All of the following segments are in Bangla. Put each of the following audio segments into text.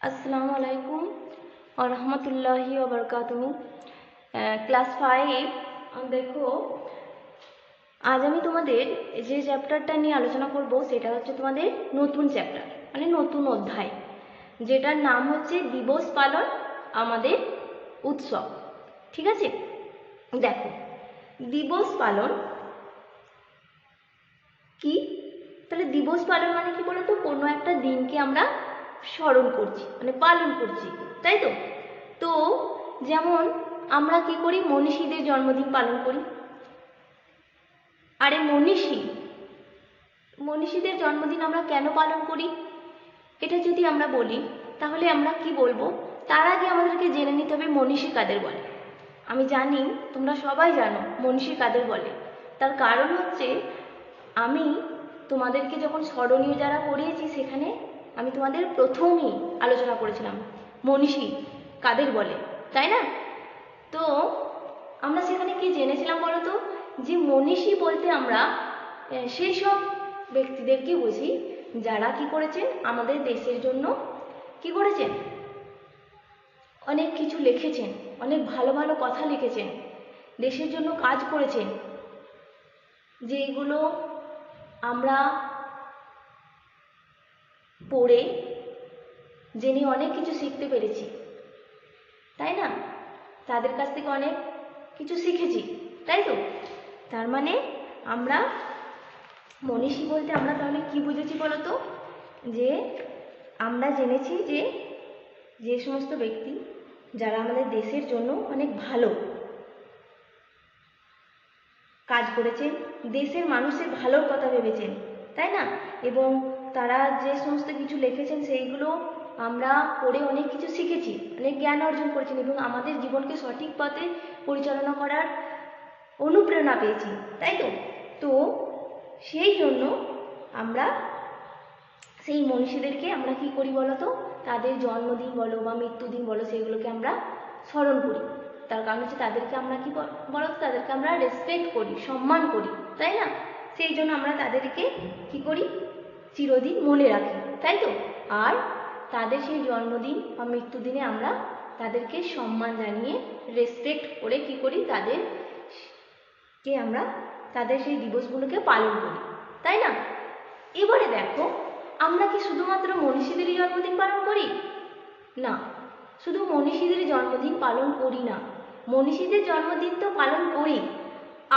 আসসালামু আলাইকুম ওয়া রাহমাতুল্লাহি ওয়া বারাকাতুহু। ক্লাস 5 দেখো, আজ আমি তোমাদের যে চ্যাপ্টারটা নিয়ে আলোচনা করব সেটা হচ্ছে তোমাদের নতুন চ্যাপ্টার, মানে নতুন অধ্যায়, যেটার নাম হচ্ছে দিবস পালন আমাদের উৎসব। ঠিক আছে, দেখো দিবস পালন কি? তাহলে দিবস পালন মানে কি বলতো? কোনো একটা দিনকে আমরা স্মরণ করছি, মানে পালন করছি, তাই তো? তো যেমন আমরা কি করি, মনীষীদের জন্মদিন পালন করি। আরে মনীষীদের জন্মদিন আমরা কেন পালন করি এটা যদি আমরা বলি, তাহলে আমরা কি বলবো? তার আগে আমাদেরকে জেনে নিতে হবে মনীষী কাদের বলে। আমি জানি তোমরা সবাই জানো মনীষী কাদের বলে। তার কারণ হচ্ছে, আমি তোমাদেরকে যখন স্মরণীয় যারা পড়িয়েছি সেখানে আমি তোমাদের প্রথমেই আলোচনা করেছিলাম মনীষী কাদের বলে, তাই না? তো আমরা সেখানে কি জেনেছিলাম বলো তো? যে মনীষী বলতে আমরা সেই সব ব্যক্তিদেরকে বুঝি যারা কি করেছেন, আমাদের দেশের জন্য কি করেছেন, অনেক কিছু লিখেছেন, অনেক ভালো ভালো কথা লিখেছেন, দেশের জন্য কাজ করেছেন, যেগুলো আমরা পড়ে জেনে অনেক কিছু শিখতে পেরেছি, তাই না? তাদের কাছ থেকে অনেক কিছু শিখেছি, তাই তো? তার মানে আমরা মনীষী বলতে আমরা তাহলে কি বুঝেছি বলো তো? যে আমরা জেনেছি যে যে সমস্ত ব্যক্তি যারা আমাদের দেশের জন্য অনেক ভালো কাজ করেছেন, দেশের মানুষের ভালোর কথা ভেবেছেন, তাই না? এবং তারা যে সমস্ত কিছু লিখেছেন সেইগুলো আমরা পড়ে অনেক কিছু শিখেছি, অনেক জ্ঞান অর্জন করেছেন এবং আমাদের জীবনকে সঠিক পথে পরিচালনা করার অনুপ্রেরণা পেয়েছি, তাই তো? তো সেই জন্য আমরা সেই মনীষীদেরকে আমরা কি করি বলো তো? তাদের জন্মদিন বলো বা মৃত্যুদিন বলো, সেগুলোকে আমরা স্মরণ করি। তার কারণ হচ্ছে তাদেরকে আমরা কি বলো তো? তাদেরকে আমরা রেসপেক্ট করি, সম্মান করি, তাই না? সেই জন্য আমরা তাদেরকে কি করি, চিরদিন মনে রাখি, তাই তো? আর তাদের সেই জন্মদিন বা মৃত্যুদিনে আমরা তাদেরকে সম্মান জানিয়ে রেসপেক্ট করে কি করি, তাদেরকে আমরা তাদের সেই দিবসগুলোকে পালন করি, তাই না? এবারে দেখো, আমরা কি শুধুমাত্র মনীষীদেরই জন্মদিন পালন করি? না, শুধু মনীষীদের জন্মদিন পালন করি না। মনীষীদের জন্মদিন তো পালন করি,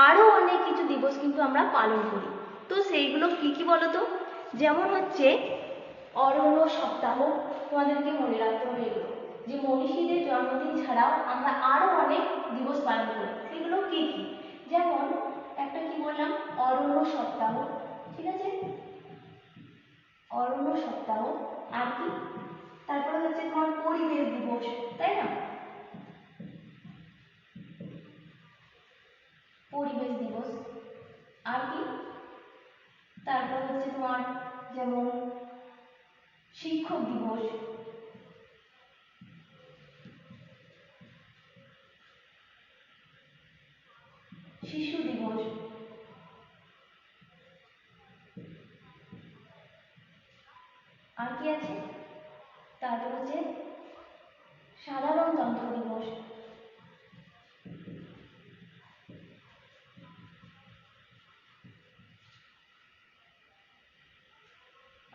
আরও অনেক কিছু দিবস কিন্তু আমরা পালন করি। তো সেইগুলো কি কি বলো তো? যেমন হচ্ছে অরণ্য সপ্তাহ, তোমাদেরকে মনে রাখতে হবে এগুলো, যে মনীষীদের জন্মদিন ছাড়াও আমরা আরও অনেক দিবস পালন করি। সেগুলো কি কি? যেমন একটা কি বললাম, অরণ্য সপ্তাহ, ঠিক আছে? অরণ্য সপ্তাহ। আর কি? তারপরে হচ্ছে তোমার পরিবেশ দিবস, তাই না? পরিবেশ দিবস। আর কি? তারপর হচ্ছে তোমার যেমন শিক্ষক দিবস, শিশু দিবস। আর কি আছে? তারপর হচ্ছে সাধারণতন্ত্র দিবস।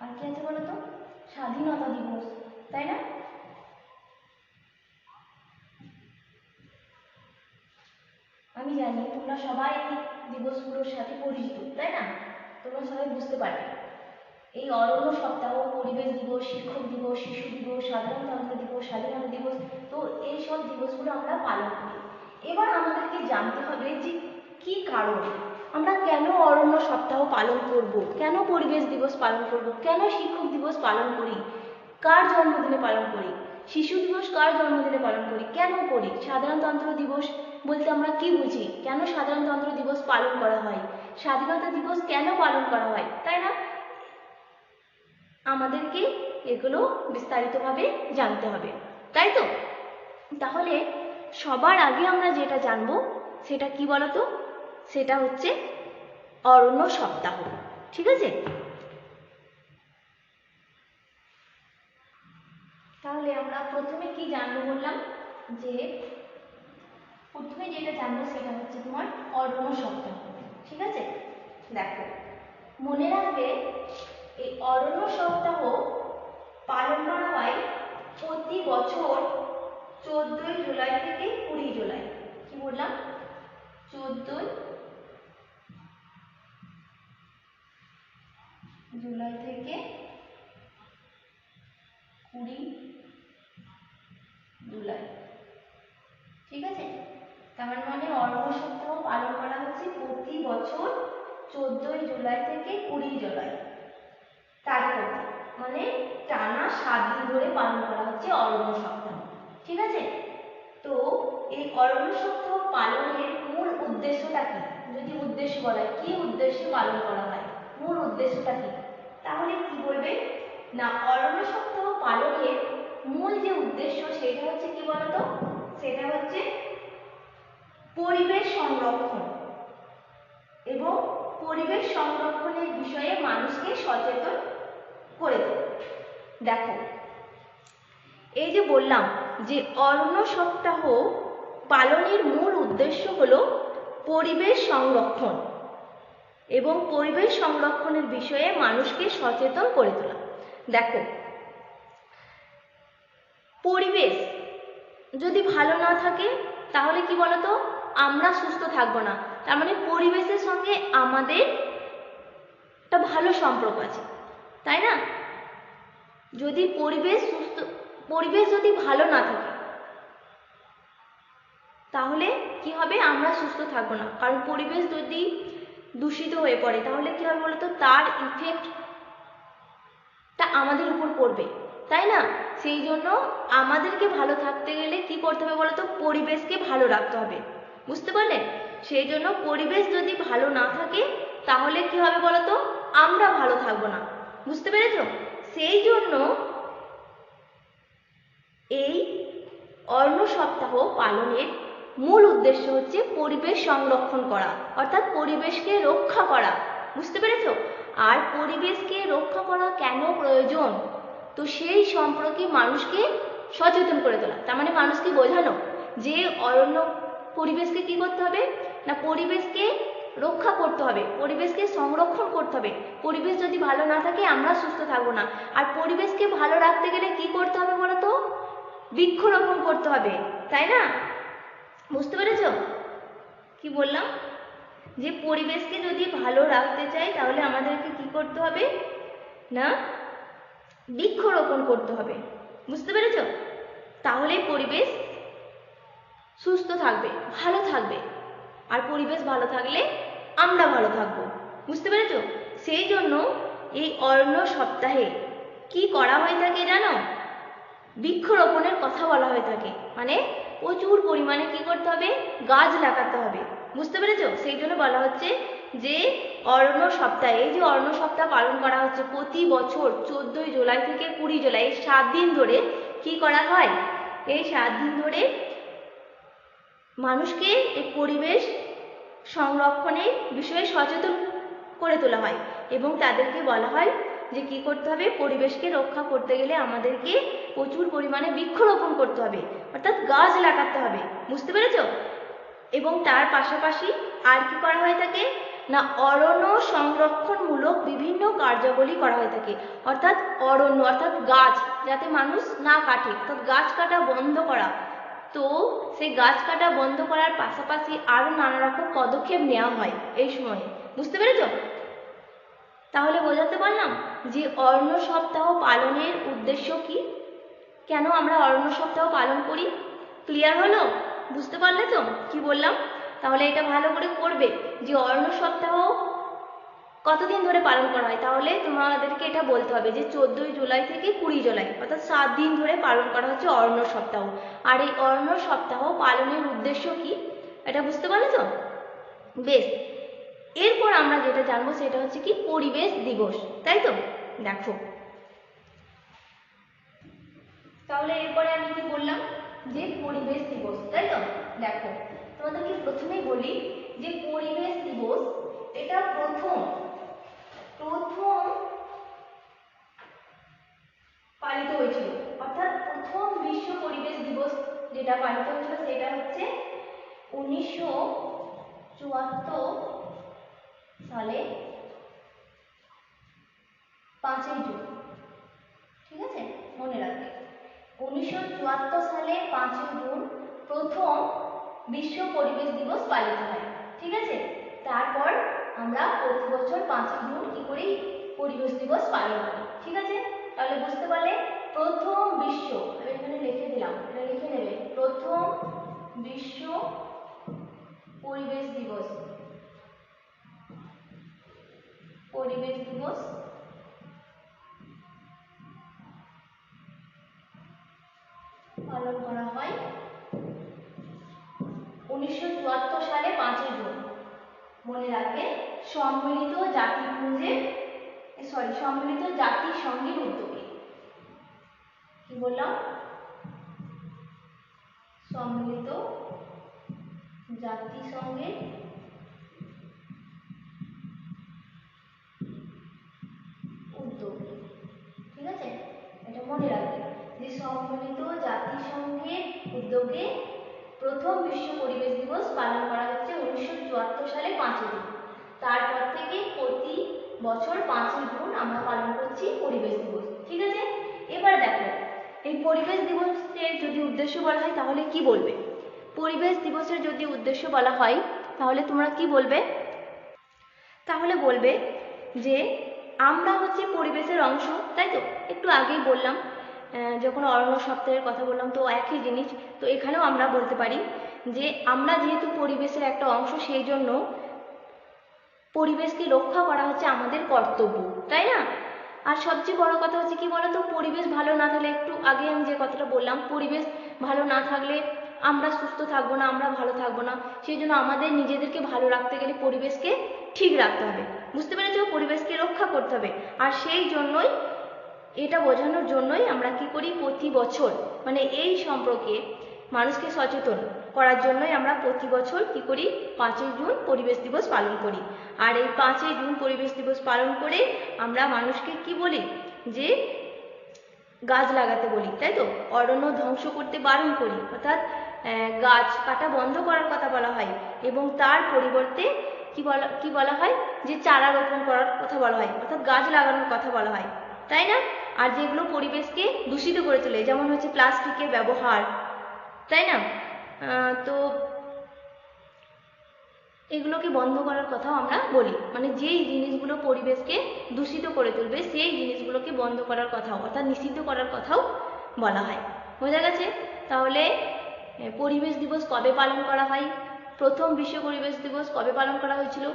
আর কি আছে বলো তো? স্বাধীনতা দিবস, তাই না? আমি জানি তোমরা সবাই এই দিবসগুলোর সাথে পরিচিত, তাই না? তোমরা সবাই বুঝতে পারবে। এই অরণ্য সপ্তাহ, পরিবেশ দিবস, শিক্ষক দিবস, শিশু দিবস, সাধারণতন্ত্র দিবস, স্বাধীনতা দিবস, তো এই সব দিবসগুলো আমরা পালন করি। এবার আমাদেরকে জানতে হবে যে কি কারণ আমরা কেন অরণ্য সপ্তাহ পালন করব, কেন পরিবেশ দিবস পালন করব, কেন শিক্ষক দিবস পালন করি, কার জন্মদিনে পালন করি, শিশু দিবস কার জন্মদিনে পালন করি, কেন করি, সাধারণতন্ত্র দিবস বলতে আমরা কি বুঝি, কেন সাধারণতন্ত্র দিবস পালন করা হয়, স্বাধীনতা দিবস কেন পালন করা হয়, তাই না? আমাদেরকে এগুলো বিস্তারিতভাবে জানতে হবে, তাই তো? তাহলে সবার আগে আমরা যেটা জানবো সেটা কি বলতো? সেটা হচ্ছে অরণ্য সপ্তাহ, ঠিক আছে? তাহলে আমরা প্রথমে কি জানবো বললাম, যে প্রথমে যেটা জানবো সেটা হচ্ছে তোমার অরণ্য সপ্তাহ। ঠিক আছে, দেখো মনে রাখবে এই অরণ্য সপ্তাহ পালন করা হয় প্রতি বছর 14ই জুলাই থেকে 20 জুলাই। কি বললাম? 14 জুলাই থেকে 20 জুলাই। ঠিক আছে, তার মানে অরণ্য সপ্তাহ পালন করা হচ্ছে প্রতি বছর 14ই জুলাই থেকে 20 জুলাই তারিখ, মানে টানা 7 দিন ধরে পালন করা হচ্ছে অরণ্য সপ্তাহ। ঠিক আছে, তো এই অরণ্য সপ্তাহ পালনের মূল উদ্দেশ্যটা কি? যদি উদ্দেশ্য বলা হয়, কি উদ্দেশ্যে পালন করা হয়, মূল উদ্দেশ্যটা কি, তাহলে কি বলবে না, অরণ্য সপ্তাহ পালনের মূল যে উদ্দেশ্য সেটা হচ্ছে কি বলতো, সেটা হচ্ছে পরিবেশ সংরক্ষণ এবং পরিবেশ সংরক্ষণের বিষয়ে মানুষকে সচেতন করে দেয়। দেখো এই যে বললাম যে অরণ্য সপ্তাহ পালনের মূল উদ্দেশ্য হলো পরিবেশ সংরক্ষণ এবং পরিবেশ সংরক্ষণের বিষয়ে মানুষকে সচেতন করে তোলা। দেখো পরিবেশ যদি ভালো না থাকে তাহলে কি বলতো, আমরা সুস্থ থাকবো না। তার মানে পরিবেশের সঙ্গে আমাদের একটা ভালো সম্পর্ক আছে, তাই না? যদি পরিবেশ যদি ভালো না থাকে তাহলে কি হবে, আমরা সুস্থ থাকবো না। কারণ পরিবেশ যদি দূষিত হয়ে পড়ে তাহলে কি হবে বলতো, তার ইফেক্টটা আমাদের উপর পড়বে, তাই না? সেই জন্য আমাদেরকে ভালো থাকতে গেলে কি করতে হবে বলতো, পরিবেশকে ভালো রাখতে হবে। বুঝতে পারলে? সেই জন্য পরিবেশ যদি ভালো না থাকে তাহলে কি হবে বলতো, আমরা ভালো থাকবো না। বুঝতে পেরেছো? সেই জন্য এই অরণ্য সপ্তাহ পালনের মূল উদ্দেশ্য হচ্ছে পরিবেশ সংরক্ষণ করা, অর্থাৎ পরিবেশকে রক্ষা করা। বুঝতে পেরেছো? আর পরিবেশকে রক্ষা করা কেন প্রয়োজন, তো সেই সম্পর্কে মানুষকে সচেতন করে তোলা। তার মানে মানুষকে বোঝানো যে অরণ্য পরিবেশকে কি করতে হবে না, পরিবেশকে রক্ষা করতে হবে, পরিবেশকে সংরক্ষণ করতে হবে। পরিবেশ যদি ভালো না থাকে আমরা সুস্থ থাকবো না। আর পরিবেশকে ভালো রাখতে গেলে কি করতে হবে বলতো, বৃক্ষরোপণ করতে হবে, তাই না? বুঝতে পেরেছ কি বললাম? যে পরিবেশকে যদি ভালো রাখতে চাই তাহলে আমাদেরকে কি করতে হবে না, বৃক্ষরোপণ করতে হবে। বুঝতে পেরেছ? তাহলে পরিবেশ সুস্থ থাকবে, ভালো থাকবে। আর পরিবেশ ভালো থাকলে আমরা ভালো থাকবো। বুঝতে পেরেছ? সেই জন্য এই অরণ্য সপ্তাহে কি করা হয়ে থাকে জানো, বৃক্ষরোপণের কথা বলা হয়ে থাকে। মানে প্রচুর পরিমাণে কি করতে হবে, গাছ লাগাতে হবে। বুঝতে পেরেছো? সেই জন্য বলা হচ্ছে যে অরণ্য সপ্তাহে, এই যে অরণ্য সপ্তাহ পালন করা হচ্ছে প্রতি বছর 14ই জুলাই থেকে 20 জুলাই, এই 7 দিন ধরে কি করা হয়, এই 7 দিন ধরে মানুষকে এই পরিবেশ সংরক্ষণের বিষয়ে সচেতন করে তোলা হয় এবং তাদেরকে বলা হয় যে কি করতে হবে, পরিবেশকে রক্ষা করতে গেলে আমাদেরকে প্রচুর পরিমাণে বৃক্ষরোপণ করতে হবে, অর্থাৎ গাছ লাগাতে হবে। বুঝতে পেরেছো? এবং তার পাশাপাশি আর কি করা হয়ে থাকে না, অরণ্য সংরক্ষণমূলক বিভিন্ন কার্যাবলী করা হয়ে থাকে। অর্থাৎ অরণ্য অর্থাৎ গাছ যাতে মানুষ না কাটে, অর্থাৎ গাছ কাটা বন্ধ করা। তো সেই গাছ কাটা বন্ধ করার পাশাপাশি আরো নানা রকম পদক্ষেপ নেওয়া হয় এই সময়ে। বুঝতে পেরেছো? তাহলে বোঝাতে পারলাম যে অরণ্য সপ্তাহ পালনের উদ্দেশ্য কি, কেন আমরা অরণ্য সপ্তাহ পালন করি। ক্লিয়ার হলো? বুঝতে পারলে তো কি বললাম? তাহলে এটা ভালো করে করবে যে অরণ্য সপ্তাহ কতদিন ধরে পালন করা হয়, তাহলে তোমাদেরকে এটা বলতে হবে যে 14ই জুলাই থেকে 20 জুলাই, অর্থাৎ 7 দিন ধরে পালন করা হচ্ছে অরণ্য সপ্তাহ। আর এই অরণ্য সপ্তাহ পালনের উদ্দেশ্য কি এটা বুঝতে পারলে তো? বেশ, এরপর আমরা যেটা জানবো সেটা হচ্ছে কি পরিবেশ দিবস, তাই তো? দেখো তাহলে এরপরে আমি কি বললাম যে পরিবেশ দিবস, তাই তো? দেখো তোমাদেরকে প্রথমেই বলি যে পরিবেশ দিবস এটা প্রথম পালিত হয়েছিল, অর্থাৎ যেটা পালিত হয়েছিল সেটা হচ্ছে 1974 সালে 5ই জুন। ঠিক আছে, মনে রাখবে 1974 সালে 5ই জুন প্রথম বিশ্ব পরিবেশ দিবস পালিত হয়। ঠিক আছে, তারপর আমরা প্রতি বছর 5ই জুন কি করি, পরিবেশ দিবস পালন করি। ঠিক আছে, তাহলে বুঝতে পারলে প্রথম বিশ্ব, আমি এখানে লিখে দিলাম, এটা লিখে নেবে, প্রথম বিশ্ব পরিবেশ দিবস, পরিবেশ দিবস পালন করা হয় 1974 সালে 5ই জুন। মনে রাখবে সম্মিলিত জাতিসংঘের উদ্যোগে। কি বললাম, সম্মিলিত জাতিসংঘের উদ্যোগে। ঠিক আছে, এটা মনে রাখবে যে সম্মিলিত জাতিসংঘের উদ্যোগে প্রথম বিশ্ব পরিবেশ দিবস পালন করা হচ্ছে 1974 সালে 5ই জুন। তারপর থেকে প্রতি বছর 5ই জুন আমরা পালন করছি পরিবেশ দিবস। ঠিক আছে, এবার দেখো এই পরিবেশ দিবসের যদি উদ্দেশ্য বলা হয় তাহলে কি বলবে? পরিবেশ দিবসের যদি উদ্দেশ্য বলা হয় তাহলে তোমরা কি বলবে? তাহলে বলবে যে আমরা হচ্ছে পরিবেশের অংশ, তাই তো? একটু আগেই বললাম, যখন অরণ্য সপ্তাহের কথা বললাম তো একই জিনিস, তো এখানেও আমরা বলতে পারি যে আমরা যেহেতু পরিবেশের একটা অংশ, সেই জন্য পরিবেশকে রক্ষা করা হচ্ছে আমাদের কর্তব্য, তাই না? আর সবচেয়ে বড় কথা হচ্ছে কি বলতো, পরিবেশ ভালো না থাকলে, একটু আগে আমি যে কথাটা বললাম, পরিবেশ ভালো না থাকলে আমরা সুস্থ থাকবো না, আমরা ভালো থাকবো না। সেই জন্য আমাদের নিজেদেরকে ভালো রাখতে গেলে পরিবেশকে ঠিক রাখতে হবে, বুঝতে পেরেছো? পরিবেশকে রক্ষা করতে হবে। আর সেই জন্যই, এটা বোঝানোর জন্যই আমরা কি করি, প্রতি বছর মানে এই সম্পর্কে মানুষকে সচেতন করার জন্যই আমরা প্রতি বছর কি করি, 5ই জুন পরিবেশ দিবস পালন করি। আর এই 5ই জুন পরিবেশ দিবস পালন করে আমরা মানুষকে কি বলি, যে গাছ লাগাতে বলি, তাই তো? অরণ্য ধ্বংস করতে বারণ করি, অর্থাৎ গাছ কাটা বন্ধ করার কথা বলা হয়, এবং তার পরিবর্তে কি বলা হয়, যে চারা রোপণ করার কথা বলা হয়, অর্থাৎ গাছ লাগানোর কথা বলা হয়, তাই না? আর যেগুলো পরিবেশকে দূষিত করে তোলে, যেমন হচ্ছে প্লাস্টিকের ব্যবহার, তাই না? তো এগুলোকে বন্ধ করার কথাও আমরা বলি, মানে যেই জিনিসগুলো পরিবেশকে দূষিত করে তুলবে সেই জিনিসগুলোকে বন্ধ করার কথাও, অর্থাৎ নিষিদ্ধ করার কথাও বলা হয়। বোঝা গেছে? তাহলে পরিবেশ দিবস কবে পালন করা হয়, প্রথম বিশ্ব পরিবেশ দিবস কবে পালন করা হয়েছিল,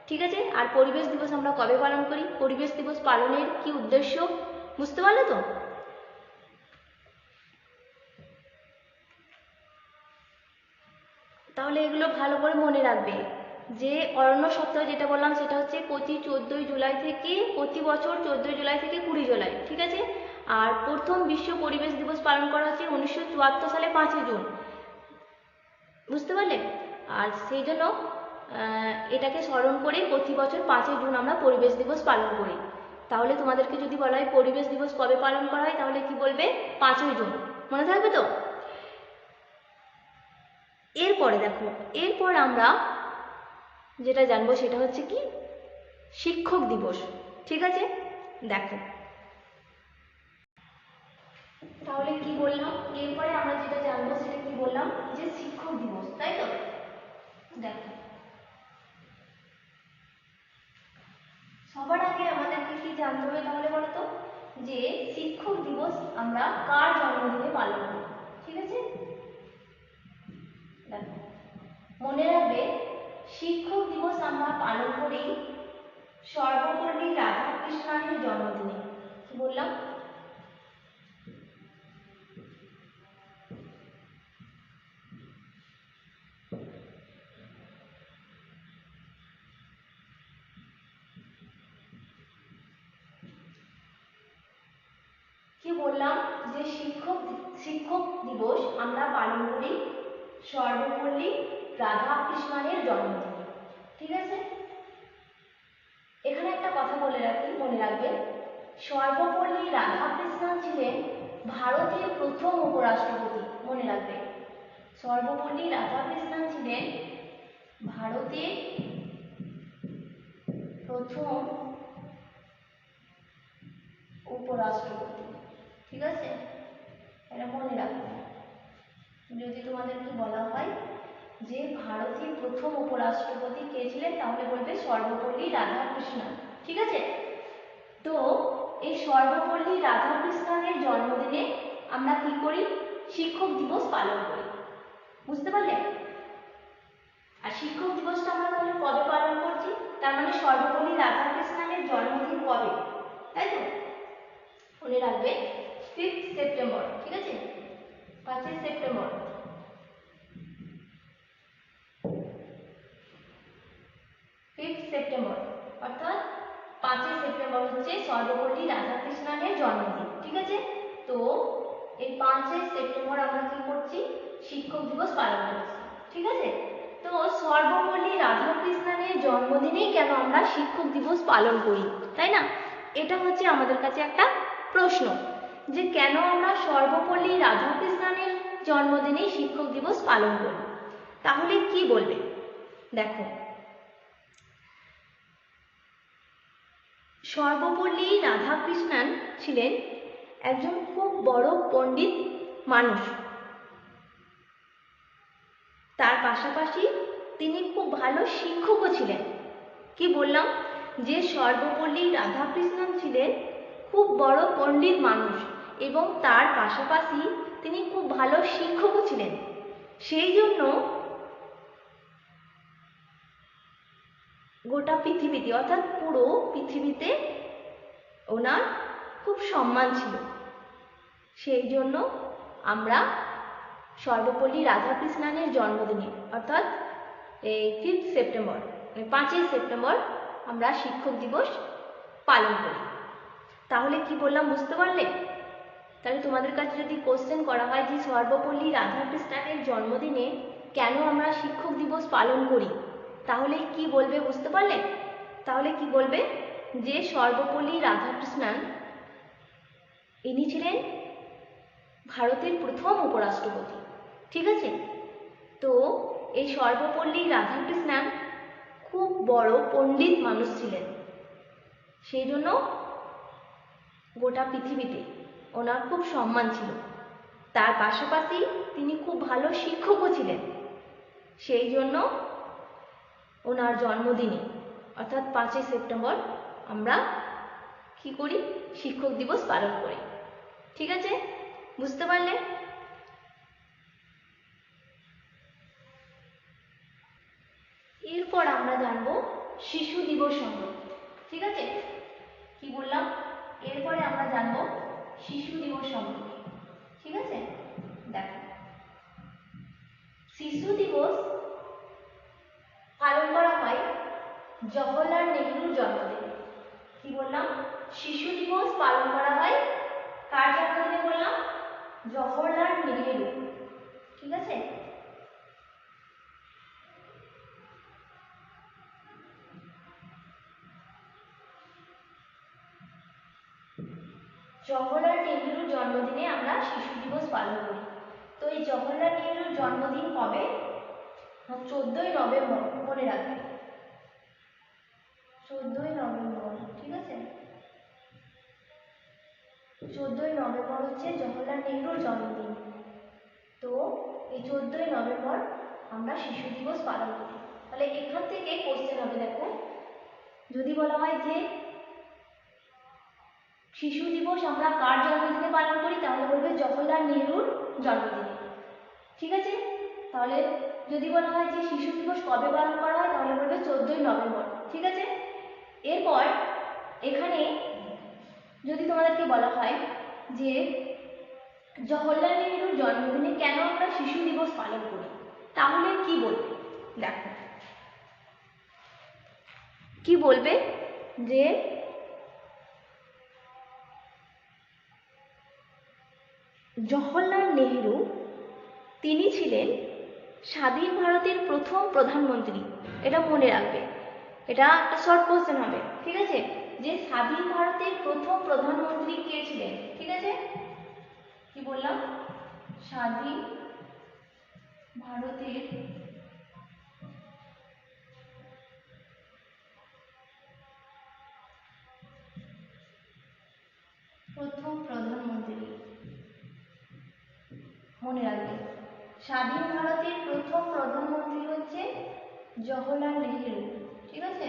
ঠিক আছে? আর পরিবেশ দিবস আমরা কবে পালন করি, পরিবেশ দিবস পালনের কি উদ্দেশ্য, বুঝতে পারলে তো? তাহলে এগুলো ভালো করে মনে রাখবে যে অরণ্য সপ্তাহ যেটা বললাম সেটা হচ্ছে প্রতি 14ই জুলাই থেকে, প্রতি বছর 14ই জুলাই থেকে 20 জুলাই, ঠিক আছে? আর প্রথম বিশ্ব পরিবেশ দিবস পালন করা হচ্ছে 1974 সালে 5ই জুন, বুঝতে পারলে? আর সেই জন্য এটাকে স্মরণ করে প্রতি বছর 5ই জুন আমরা পরিবেশ দিবস পালন করি। তাহলে তোমাদেরকে যদি বলা হয় পরিবেশ দিবস কবে পালন করা হয়, তাহলে কি বলবে? 5ই জুন, মনে থাকবে তো? এরপরে দেখো, এরপর আমরা যেটা জানবো সেটা হচ্ছে কি, শিক্ষক দিবস, ঠিক আছে? দেখো তাহলে কি বললাম, এরপরে আমরা যেটা জানবো সেটা কি বললাম, যে শিক্ষক দিবস, তাই তো? দেখো সবার আগে আমাদেরকে কি জানতে হবে তাহলে বলো তো, যে শিক্ষক দিবস আমরা কার জন্মদিনে পালন করি, ঠিক আছে? দেখো মনে রাখবে শিক্ষক দিবস আমরা পালন করি সর্বপল্লী রাধাকৃষ্ণনের জন্মদিনে। কি বললাম? কি বললাম, যে শিক্ষক দিবস আমরা পালন করি সর্বপল্লী রাধাকৃষ্ণনের জন্মদিনে, ঠিক আছে? এখানে একটা কথা বলে রাখি, মনে রাখবে সর্বপল্লী রাধাকৃষ্ণন ছিলেন ভারতের প্রথম উপরাষ্ট্রপতি, মনে রাখবে সর্বপল্লী রাধাকৃষ্ণন ছিলেন ভারতের প্রথম উপরাষ্ট্রপতি। ঠিক আছে, এটা মনে রাখবে। যদি তোমাদেরকে বলা হয় যে ভারতের প্রথম উপরাষ্ট্রপতি কে ছিলেন, তাহলে বলবে সর্বপল্লী রাধাকৃষ্ণন। ঠিক আছে, তো এই সর্বপল্লী রাধাকৃষ্ণনের জন্মদিনে আমরা কি করি? শিক্ষক দিবস পালন করি। বুঝতে পারলে? আর শিক্ষক দিবসটা আমরা তাহলে কবে পালন করছি? তার মানে সর্বপল্লী রাধাকৃষ্ণনের জন্মদিন কবে, তাই তো? মনে রাখবে 5 সেপ্টেম্বর। ঠিক আছে, 5 সেপ্টেম্বর। 5 সেপ্টেম্বর অর্থাৎ 5 সেপ্টেম্বর হচ্ছে সর্বপল্লী রাধাকৃষ্ণনের জন্মদিন। ঠিক আছে, তো এই 5 সেপ্টেম্বর আমরা কি করছি? শিক্ষক দিবস পালন করছি। ঠিক আছে, তো সর্বপল্লী রাধাকৃষ্ণনের জন্মদিনেই কেন আমরা শিক্ষক দিবস পালন করি, তাই না? এটা হচ্ছে আমাদের কাছে একটা প্রশ্ন, যে কেন আমরা সর্বপল্লী রাধাকৃষ্ণনের জন্মদিনেই শিক্ষক দিবস পালন করি। তাহলে কি বলবে? দেখো, সর্বপল্লী রাধাকৃষ্ণন ছিলেন একজন খুব বড় পণ্ডিত মানুষ। তার পাশাপাশি তিনি খুব ভালো শিক্ষকও ছিলেন। কি বললাম? যে সর্বপল্লী রাধাকৃষ্ণন ছিলেন খুব বড় পণ্ডিত মানুষ এবং তার পাশাপাশি তিনি খুব ভালো শিক্ষকও ছিলেন। সেই জন্য গোটা পৃথিবীতে অর্থাৎ পুরো পৃথিবীতে ওনার খুব সম্মান ছিল। সেই জন্য আমরা সর্বপল্লী রাধাকৃষ্ণনের জন্মদিনে অর্থাৎ এই 5 সেপ্টেম্বর 5 সেপ্টেম্বর আমরা শিক্ষক দিবস পালন করি। তাহলে কি বললাম বুঝতে পারলে? তাহলে তোমাদের কাছে যদি কোশ্চেন করা হয় যে সর্বপল্লী রাধাকৃষ্ণনের জন্মদিনে কেন আমরা শিক্ষক দিবস পালন করি, তাহলে কি বলবে বুঝতে পারলে? তাহলে কি বলবে? যে সর্বপল্লী রাধাকৃষ্ণন ইনি ছিলেন ভারতের প্রথম উপরাষ্ট্রপতি। ঠিক আছে, তো এই সর্বপল্লী রাধাকৃষ্ণন খুব বড় পণ্ডিত মানুষ ছিলেন। সেই জন্য গোটা পৃথিবীতে ওনার খুব সম্মান ছিল। তার পাশাপাশি তিনি খুব ভালো শিক্ষকও ছিলেন। সেই জন্য ওনার জন্মদিনে অর্থাৎ 5 সেপ্টেম্বর আমরা কি করি? শিক্ষক দিবস পালন করি। ঠিক আছে, বুঝতে পারলে? এরপর আমরা জানবো শিশু দিবস সম্পর্কে। ঠিক আছে, কি বললাম? এরপরে আমরা জানবো শিশু দিবস সম্পর্কে। ঠিক আছে, দেখো, শিশু দিবস পালন করা হয় জওহরলাল নেহরুর জন্মদিনে। কি বললাম? শিশু দিবস পালন করা হয় কার জন্মদিনে বললাম? জওহরলাল নেহরু। ঠিক আছে, জওহরলাল নেহরুর জন্মদিনে আমরা শিশু দিবস পালন করি। তো এই জওহরলাল নেহরুর জন্মদিন কবে? 14ই নভেম্বর। মনে রাখবে, 14ই নভেম্বর। ঠিক আছে, 14ই নভেম্বর হচ্ছে জওহরলাল নেহরুর জন্মদিন। তো এই 14ই নভেম্বর আমরা শিশু দিবস পালন করি। তাহলে এখান থেকে কোশ্চেন হবে, দেখো, যদি বলা হয় যে শিশু দিবস আমরা কার জন্মদিনে পালন করি, তাহলে বলবে জওহরলাল নেহরুর জন্মদিনে। ঠিক আছে, তাহলে যদি বলা হয় যে শিশু দিবস কবে পালন করা হয়, তাহলে বলবে 14ই নভেম্বর। ঠিক আছে, এরপর এখানে যদি তোমাদেরকে বলা হয় যে জওহরলাল নেহরুর জন্মদিনে কেন আমরা শিশু দিবস পালন করি, তাহলে কি বলবে? দেখো, কি বলবে? যে জওহরলাল নেহরু তিনি ছিলেন স্বাধীন ভারতের প্রথম প্রধানমন্ত্রী। এটা মনে রাখবে, এটা একটা শর্ট কোশ্চেন হবে। ঠিক আছে, যে স্বাধীন ভারতের প্রথম প্রধানমন্ত্রী কে ছিলেন? ঠিক আছে, কি বললাম? স্বাধীন ভারতের প্রথম প্রধানমন্ত্রী, মনে রাখবে স্বাধীন ভারতের প্রথম প্রধানমন্ত্রী হচ্ছে জওহরলাল নেহেরু। ঠিক আছে,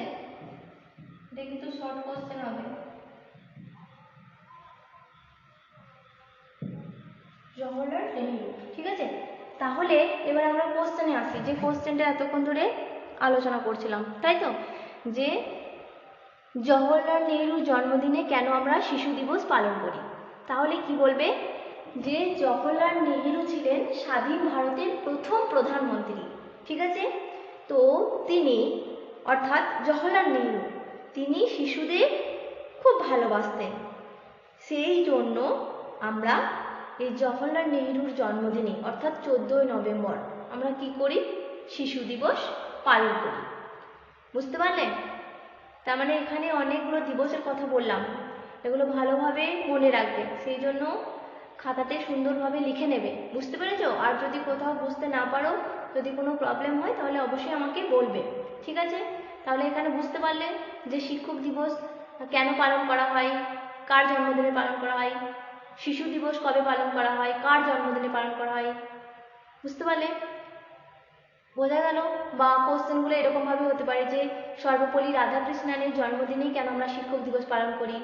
এটা কিন্তু শর্ট কোশ্চেন হবে। জওহরলাল নেহেরু। ঠিক আছে, তাহলে এবার আমরা কোশ্চেনে আসি, যে কোশ্চেনটা এতক্ষণ ধরে আলোচনা করছিলাম, তাই তো, যে জওহরলাল নেহেরুর জন্মদিনে কেন আমরা শিশু দিবস পালন করি। তাহলে কি বলবে, যে জওহরলাল নেহেরু ছিলেন স্বাধীন ভারতের প্রথম প্রধানমন্ত্রী। ঠিক আছে, তো তিনি, অর্থাৎ জওহরলাল নেহেরু, তিনি শিশুদের খুব ভালোবাসতেন। সেই জন্য আমরা এই জওহরলাল নেহেরুর জন্মদিনে অর্থাৎ 14ই নভেম্বর আমরা কি করি, শিশু দিবস পালন করি। বুঝতে পারলে? তার মানে এখানে অনেকগুলো দিবসের কথা বললাম, এগুলো ভালোভাবে মনে রাখবে, সেই জন্য খাতাতে সুন্দরভাবে লিখে নেবে। বুঝতে পেরেছো? আর যদি কোথাও বুঝতে না পারো, যদি কোনো প্রবলেম হয়, তাহলে অবশ্যই আমাকে বলবে। ঠিক আছে, তাহলে এখানে বুঝতে পারলে যে শিক্ষক দিবস কেন পালন করা হয়, কার জন্মদিনে পালন করা হয়, শিশু দিবস কবে পালন করা হয়, কার জন্মদিনে পালন করা হয়। বুঝতে পারলে? বোঝা গেল? বা কোশ্চেনগুলো এরকমভাবে হতে পারে যে সর্বপল্লী রাধাকৃষ্ণনের জন্মদিনেই কেন আমরা শিক্ষক দিবস পালন করি,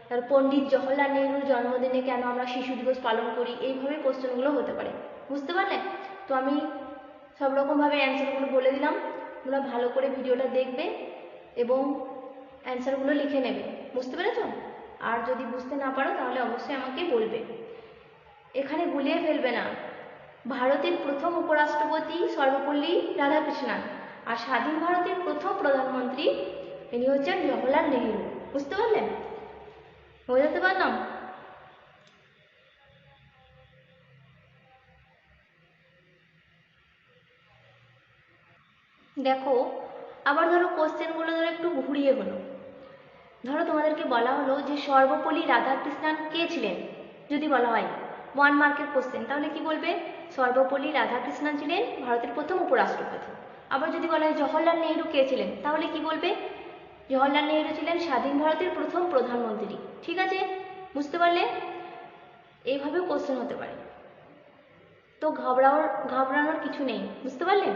তার পণ্ডিত জওহরলাল নেহরুর জন্মদিনে কেন আমরা শিশু দিবস পালন করি, এইভাবে কোশ্চেনগুলো হতে পারে। বুঝতে পারলে? তো আমি সব রকমভাবে অ্যান্সারগুলো বলে দিলাম, তোমরা ভালো করে ভিডিওটা দেখবে এবং অ্যান্সারগুলো লিখে নেবে। বুঝতে পেরেছো? আর যদি বুঝতে না পারো তাহলে অবশ্যই আমাকে বলবে। এখানে গুলিয়ে ফেলবে না, ভারতের প্রথম উপরাষ্ট্রপতি সর্বপল্লী রাধাকৃষ্ণন, আর স্বাধীন ভারতের প্রথম প্রধানমন্ত্রী ইনি হচ্ছেন জওহরলাল নেহেরু। বুঝতে পারলেন? বোঝাতে পারলাম? দেখো, আবার ধরো কোশ্চেনগুলো ধরো একটু ঘুরিয়ে হলো। ধরো তোমাদেরকে বলা হলো যে সর্বপল্লী রাধাকৃষ্ণন কে ছিলেন, যদি বলা হয় 1 মার্কের কোশ্চেন, তাহলে কি বলবে, সর্বপল্লী রাধাকৃষ্ণন ছিলেন ভারতের প্রথম উপরাষ্ট্রপতি। আবার যদি বলা হয় জওহরলাল নেহেরু কে ছিলেন, তাহলে কি বলবে, জওহরলাল নেহেরু ছিলেন স্বাধীন ভারতের প্রথম প্রধানমন্ত্রী। ঠিক আছে, বুঝতে পারলে? এইভাবেও কোশ্চেন হতে পারে, তো ঘাবড়ানোর কিছু নেই। বুঝতে পারলে?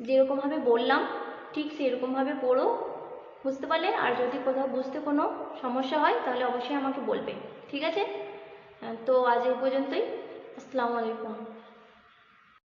যেরকমভাবে বললাম ঠিক সেরকমভাবে পড়ো। বুঝতে পারলে? আর যদি কোথাও বুঝতে কোনো সমস্যা হয় তাহলে অবশ্যই আমাকে বলবে। ঠিক আছে, তো আজ এই পর্যন্তই। আসসালামু আলাইকুম।